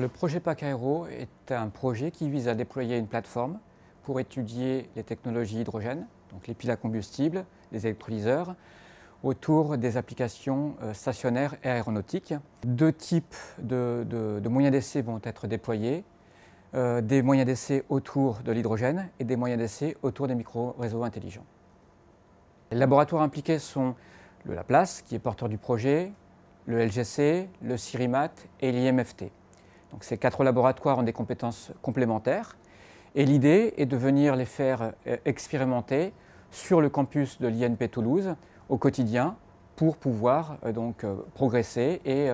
Le projet PAC Aéro est un projet qui vise à déployer une plateforme pour étudier les technologies hydrogène, donc les piles à combustible, les électrolyseurs, autour des applications stationnaires et aéronautiques. Deux types de moyens d'essai vont être déployés. Des moyens d'essai autour de l'hydrogène et des moyens d'essai autour des micro-réseaux intelligents. Les laboratoires impliqués sont le Laplace, qui est porteur du projet, le LGC, le CIRIMAT et l'IMFT. Donc, ces 4 laboratoires ont des compétences complémentaires et l'idée est de venir les faire expérimenter sur le campus de l'INP Toulouse au quotidien pour pouvoir progresser et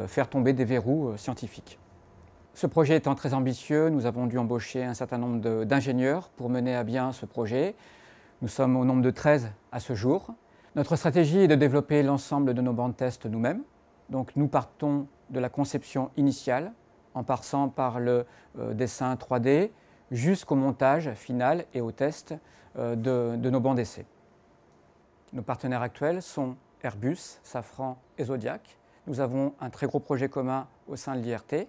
faire tomber des verrous scientifiques. Ce projet étant très ambitieux, nous avons dû embaucher un certain nombre d'ingénieurs pour mener à bien ce projet. Nous sommes au nombre de 13 à ce jour. Notre stratégie est de développer l'ensemble de nos bancs de test nous-mêmes. Donc nous partons de la conception initiale, en passant par le dessin 3D, jusqu'au montage final et au test de nos bancs d'essai. Nos partenaires actuels sont Airbus, Safran et Zodiac. Nous avons un très gros projet commun au sein de l'IRT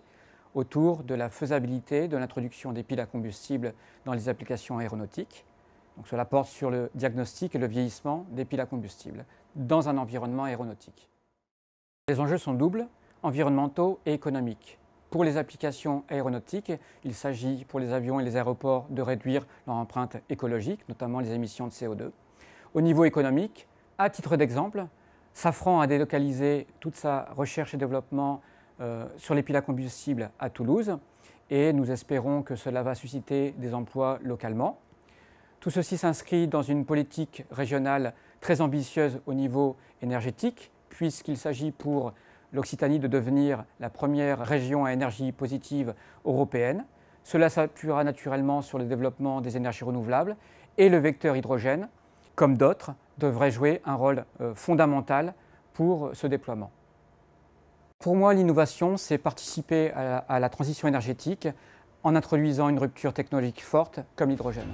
autour de la faisabilité de l'introduction des piles à combustible dans les applications aéronautiques. Donc cela porte sur le diagnostic et le vieillissement des piles à combustible dans un environnement aéronautique. Les enjeux sont doubles, environnementaux et économiques. Pour les applications aéronautiques, il s'agit pour les avions et les aéroports de réduire leur empreinte écologique, notamment les émissions de CO2. Au niveau économique, à titre d'exemple, Safran a délocalisé toute sa recherche et développement sur les piles à combustible à Toulouse et nous espérons que cela va susciter des emplois localement. Tout ceci s'inscrit dans une politique régionale très ambitieuse au niveau énergétique puisqu'il s'agit pour l'Occitanie de devenir la première région à énergie positive européenne. Cela s'appuiera naturellement sur le développement des énergies renouvelables et le vecteur hydrogène, comme d'autres, devrait jouer un rôle fondamental pour ce déploiement. Pour moi, l'innovation, c'est participer à la transition énergétique en introduisant une rupture technologique forte comme l'hydrogène.